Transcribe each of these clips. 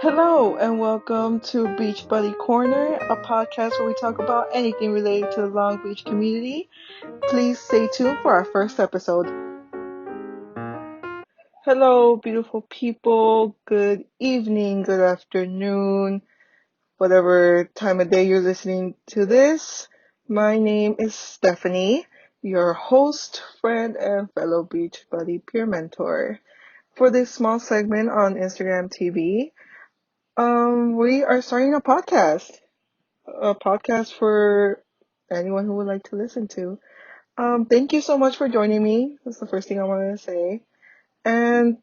Hello and welcome to Beach Buddy Corner, a podcast where we talk about anything related to the Long Beach community. Please stay tuned for our first episode. Hello, beautiful people. Good evening, good afternoon, whatever time of day you're listening to this. My name is Stephanie, your host, friend, and fellow Beach Buddy peer mentor. For this small segment on Instagram TV, we are starting a podcast for anyone who would like to listen to. Thank you so much for joining me. That's the first thing I wanted to say. And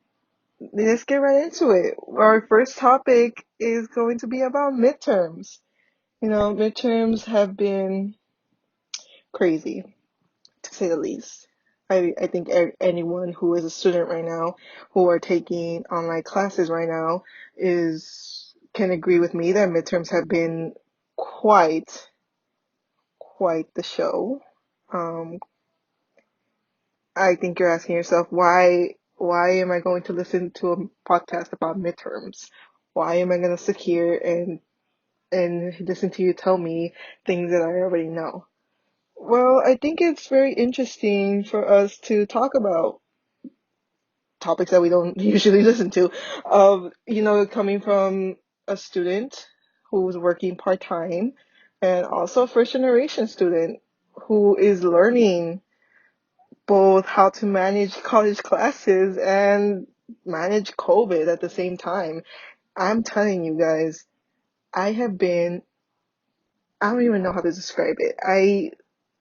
let's get right into it. Our first topic is going to be about midterms. Midterms have been crazy, to say the least. I think anyone who is a student right now, who are taking online classes right now, can agree with me that midterms have been quite the show. Um, I think you're asking yourself, why am I going to listen to a podcast about midterms? Why am I going to sit here and listen to you tell me things that I already know? Well, I think it's very interesting for us to talk about topics that we don't usually listen to. Coming from a student who's working part-time and also a first generation student who is learning both how to manage college classes and manage COVID at the same time. I'm telling you guys, I have been, I don't even know how to describe it.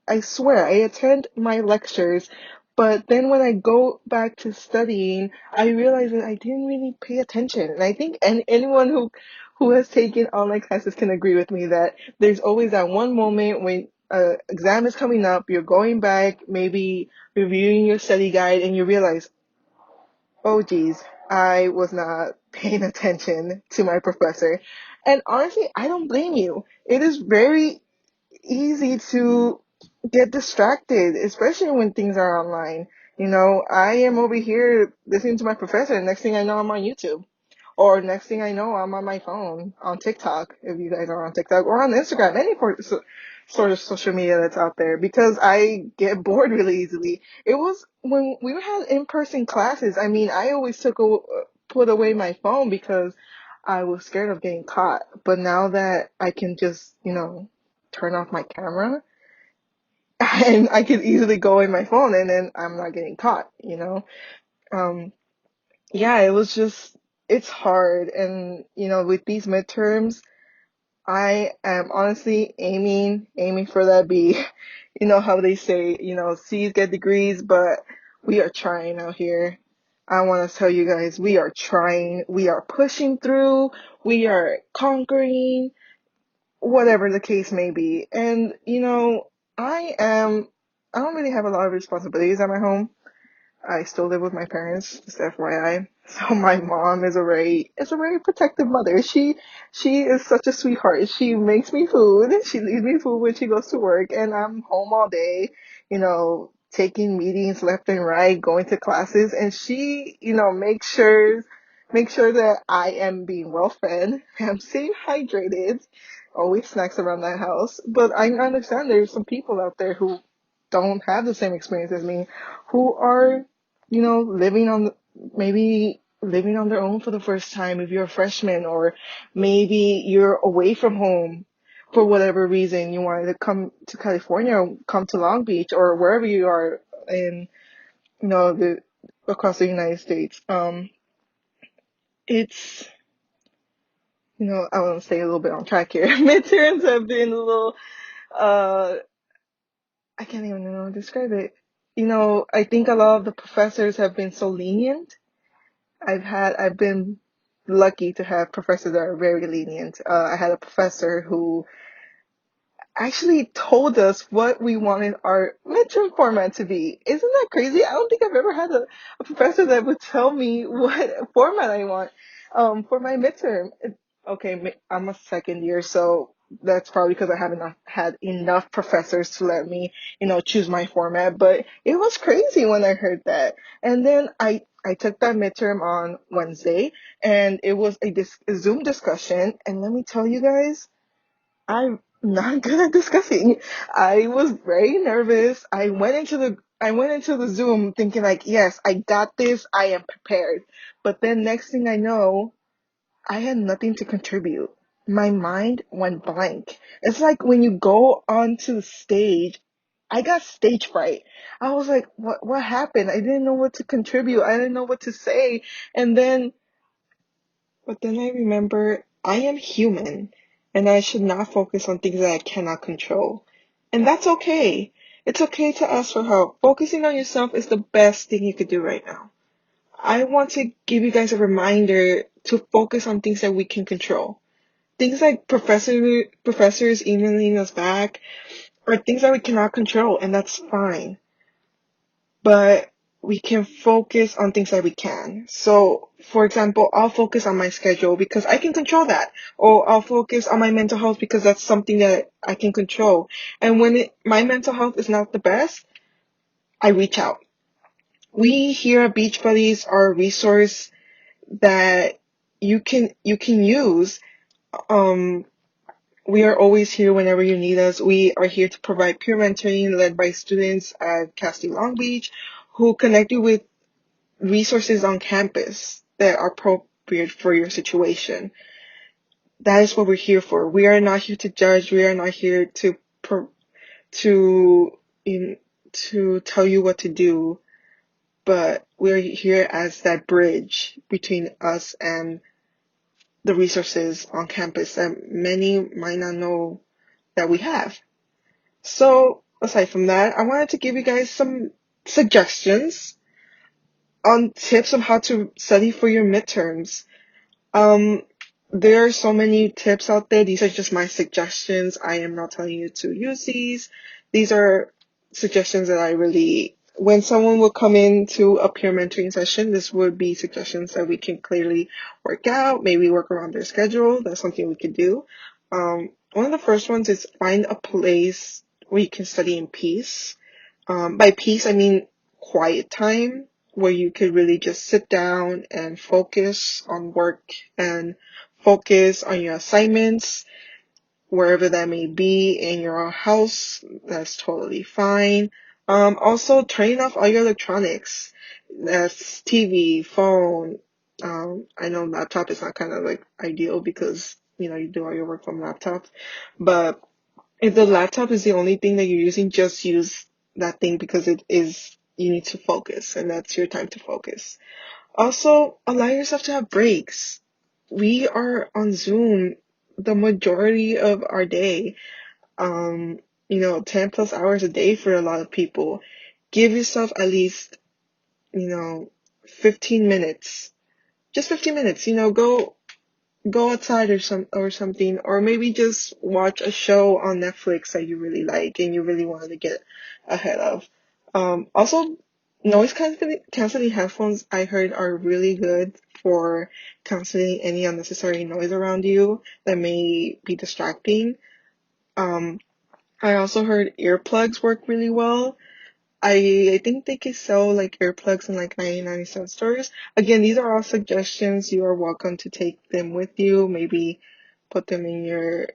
I swear, I attend my lectures, but then when I go back to studying, I realize that I didn't really pay attention. And I think anyone who has taken online classes can agree with me that there's always that one moment when exam is coming up, you're going back, maybe reviewing your study guide, and you realize, oh geez, I was not paying attention to my professor. And honestly, I don't blame you. It is very easy to get distracted, especially when things are online. I am over here listening to my professor, and next thing I know, I'm on YouTube. Or next thing I know, I'm on my phone, on TikTok, if you guys are on TikTok, or on Instagram, any sort of social media that's out there, because I get bored really easily. It was when we had in-person classes, I always put away my phone because I was scared of getting caught. But now that I can just, turn off my camera, and I could easily go in my phone and then I'm not getting caught. Um, yeah, it's hard. And, with these midterms, I am honestly aiming for that B. You know how they say, C's get degrees, but we are trying out here. I want to tell you guys, we are trying, we are pushing through, we are conquering, whatever the case may be. And, I am, I don't really have a lot of responsibilities at my home. I still live with my parents, just FYI. So my mom is a very protective mother. She is such a sweetheart. She makes me food. She leaves me food when she goes to work, and I'm home all day, taking meetings left and right, going to classes, and she, make sure that I am being well fed, I'm staying hydrated, always snacks around that house. But I understand there's some people out there who don't have the same experience as me, who are maybe living on their own for the first time if you're a freshman, or maybe you're away from home for whatever reason. You wanted to come to California or come to Long Beach or wherever you are in, across the United States. It's, I want to stay a little bit on track here. Midterms have been a little, uh, I can't even know how to describe it. I think a lot of the professors have been so lenient. I've been lucky to have professors that are very lenient. I had a professor who actually told us what we wanted our midterm format to be. Isn't that crazy? I don't think I've ever had a professor that would tell me what format I want, for my midterm. Okay, I'm a second year, so That's probably because I haven't had enough professors to let me, choose my format. But it was crazy when I heard that. And then I took that midterm on Wednesday, and it was a Zoom discussion. And let me tell you guys, I'm not good at discussing. I was very nervous. I went into the Zoom thinking like, yes, I got this. I am prepared. But then next thing I know, I had nothing to contribute. My mind went blank. It's like when you go onto the stage, I got stage fright. I was like, what happened? I didn't know what to contribute. I didn't know what to say. And then but then I remember I am human and I should not focus on things that I cannot control. And that's okay. It's okay to ask for help. Focusing on yourself is the best thing you could do right now. I want to give you guys a reminder to focus on things that we can control. Things like professors emailing us back are things that we cannot control, and that's fine. But we can focus on things that we can. So, for example, I'll focus on my schedule because I can control that. Or I'll focus on my mental health because that's something that I can control. And when my mental health is not the best, I reach out. We here at Beach Buddies are a resource that you can use. Um, we are always here whenever you need us. We are here to provide peer mentoring led by students at Castile Long Beach who connect you with resources on campus that are appropriate for your situation. That is what we're here for. We are not here to judge. We are not here to in, to tell you what to do, but we're here as that bridge between us and the resources on campus that many might not know that we have. So, aside from that, I wanted to give you guys some suggestions on tips on how to study for your midterms. Um, there are so many tips out there. These are just my suggestions. I am not telling you to use these. These are suggestions that I really, when someone will come into a peer mentoring session, this would be suggestions that we can clearly work out, maybe work around their schedule. That's something we could do. One of the first ones is find a place where you can study in peace. By peace, I mean quiet time where you could really just sit down and focus on work and focus on your assignments, wherever that may be in your house. That's totally fine. Also turning off all your electronics. That's TV, phone. I know laptop is not kind of like ideal because, you do all your work from laptop, but if the laptop is the only thing that you're using, just use that thing because you need to focus and that's your time to focus. Also, allow yourself to have breaks. We are on Zoom the majority of our day, 10 plus hours a day for a lot of people. Give yourself at least, you know, 15 minutes. Just 15 minutes, go outside or something, or maybe just watch a show on Netflix that you really like and you really wanted to get ahead of. Also, noise canceling headphones I heard are really good for canceling any unnecessary noise around you that may be distracting. Um, I also heard earplugs work really well. I think they could sell like earplugs in like 99-cent stores. Again, these are all suggestions. You are welcome to take them with you. Maybe put them in your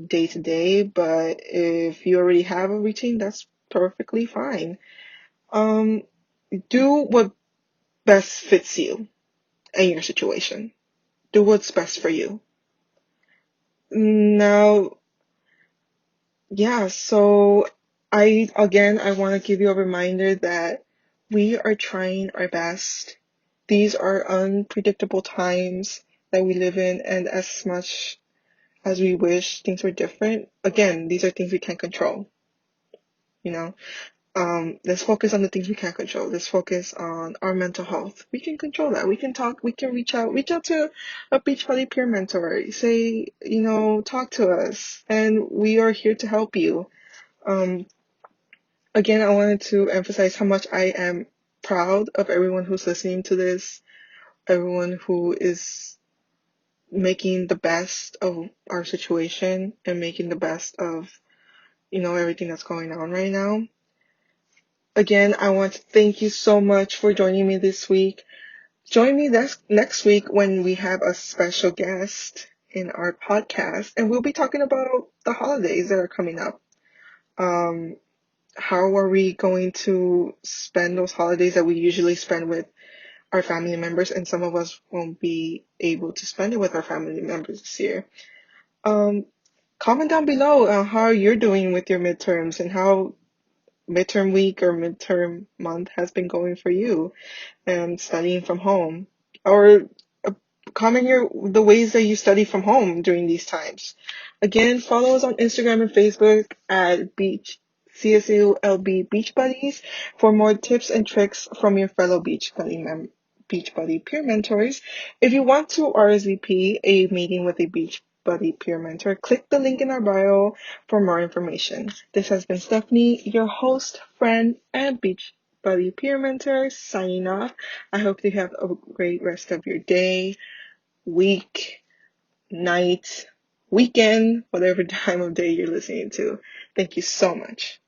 day to day. But if you already have a routine, that's perfectly fine. Um, do what best fits you and your situation. Do what's best for you. Now, yeah, so I want to give you a reminder that we are trying our best. These are unpredictable times that we live in, and as much as we wish things were different, again, these are things we can't control, you know? Let's focus on the things we can't control. Let's focus on our mental health. We can control that. We can talk, we can reach out to a Beachbody peer mentor. Say, talk to us, and we are here to help you. Um, Again, I wanted to emphasize how much I am proud of everyone who's listening to this, everyone who is making the best of our situation and making the best of, everything that's going on right now. Again, I want to thank you so much for joining me this week. Join me next week when we have a special guest in our podcast, and we'll be talking about the holidays that are coming up. Um, how are we going to spend those holidays that we usually spend with our family members, and some of us won't be able to spend it with our family members this year. Um, Comment down below how you're doing with your midterms and how midterm week or midterm month has been going for you and studying from home. Or uh, comment the ways that you study from home during these times. Again, follow us on Instagram and Facebook at CSULB Beach Buddies for more tips and tricks from your fellow Beach Buddy peer mentors. If you want to RSVP a meeting with a Beach Buddy peer mentor, click the link in our bio for more information. This has been Stephanie, your host, friend, and Beach Buddy peer mentor, signing off. I hope you have a great rest of your day, week, night, weekend, whatever time of day you're listening to. Thank you so much.